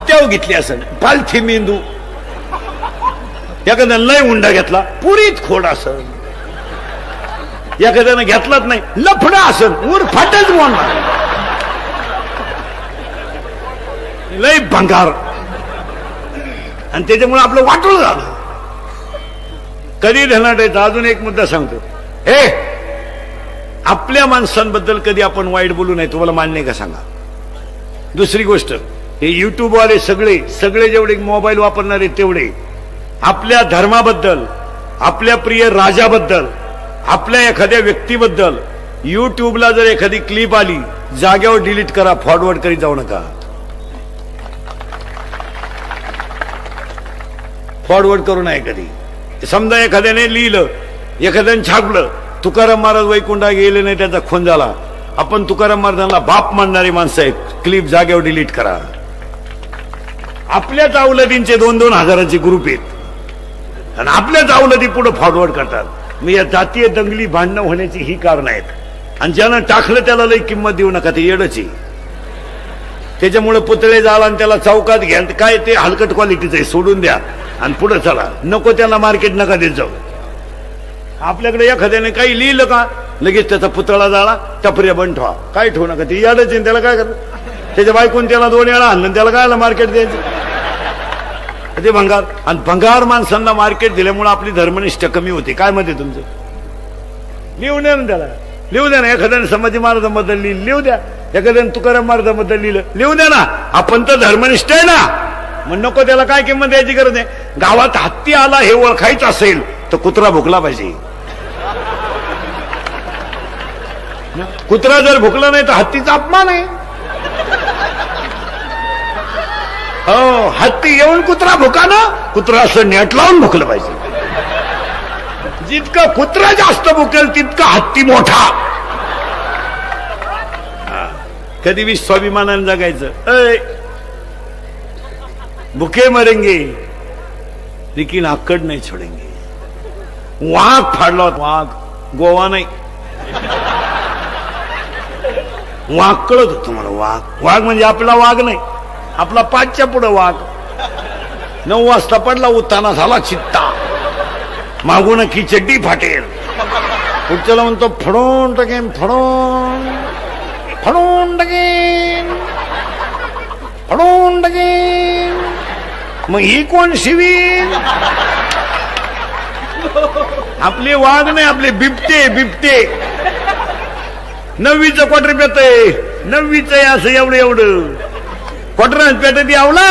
हप्त्यावर घेतली असेल पालथी मेंदू, एखाद्यानं लय उंडा घेतला पुरीत खोड असेल, एखाद्यानं घेतलाच नाही लफडा असेल ऊर फाटच बोलणार, लय भंगार, आणि त्याच्यामुळे आपलं वाटोळ झालं. कधी धनाटायचा. अजून एक मुद्दा सांगतो, हे आपल्या माणसांबद्दल कधी आपण वाईट बोलू नये, तुम्हाला मान्य का सांगा. दुसरी गोष्ट, हे युट्यूब वाले सगळे जेवढे मोबाईल वापरणारे तेवढे आपल्या धर्माबद्दल, आपल्या प्रिय राजाबद्दल, आपल्या एखाद्या व्यक्तीबद्दल युट्यूबला जर एखादी क्लिप आली जाग्यावर डिलीट करा, फॉरवर्ड करीत जाऊ नका. फॉरवर्ड करू नये कधी. समजा एखाद्याने लिहिलं, एखाद्याने छापलं तुकाराम महाराज वैकुंठा गेले नाही त्याचा खून झाला, आपण तुकाराम महाराजांना बाप मानणारी माणसं आहेत, क्लिप जागेवर डिलीट करा. आपल्याच अवलदींचे 2-2 हजाराचे ग्रुप आहेत आणि आपल्याच अवलदी पुढे फॉरवर्ड करतात. मी या जातीय दंगली भांडणं होण्याची ही कारण आहेत. आणि ज्यानं टाकलं त्याला लई किंमत देऊ नका, ते येडच आहे. त्याच्यामुळे पुतळे जाळा आणि त्याला चौकात घ्या, काय ते हलकट क्वालिटीचं आहे, सोडून द्या आणि पुढे चला. नको त्याला मार्केट नका देत जाऊ. आपल्याकडे एखाद्याने काही लिहिलं का लगेच त्याचा पुतळा जाळा, टपऱ्या बंद ठेवा, काय ठेवू नका, ते याडच आहे. त्याला काय करत, त्याच्या बायकून त्याला 2 वेळा आणलं, त्याला काय मार्केट द्यायचं, ते भंगार. आणि भंगार माणसांना मार्केट दिल्यामुळे आपली धर्मनिष्ठा कमी होते. काय म्हणते तुमचं, लिहून द्या ना, त्याला लिहू द्या ना. एखाद्याने संभाजी महाराजांबद्दल लिहिलं, लिहू द्या. एखाद्याने तुकाराम महाराजांबद्दल लिहिलं, लिहू द्या ना. आपण तर धर्मनिष्ठ आहे ना, मग नको त्याला काय किंमत द्यायची गरज नाही. गावात हत्ती आला हे ओळखायचं असेल तर कुत्रा भुकला पाहिजे. कुत्रा जर भुकला नाही तर हत्तीचा अपमान आहे. हो, हत्ती येऊन कुत्रा भुका ना, कुत्रा असं नेट लावून भुकलं पाहिजे. जितका कुत्रा जास्त भुकेल तितका हत्ती मोठा. कधी भी स्वाभिमानाने जगायचं. भुके मरेंगे लेकिन आकड नाही छोडेंगे. वाघ फाडला, वाघ गोवा नाही, वाघ कळत होत मला. वाघ म्हणजे आपला वाघ नाही, आपला 5च्या पुढे वाघ. 9 वाजता पडला, उत्ताना झाला चित्ता, मागून की चड्डी फाटेल. पुढच्याला म्हणतो फडून टाकेन, फडून टाकेन, फडून टाकेन. मग ही कोण शिवीन? आपले वाघ नाही, आपले बिबटे. 9वीचं क्वार्टर पेत आहे, 9वीचं असं एवढं क्वार्टर पेट ती आवला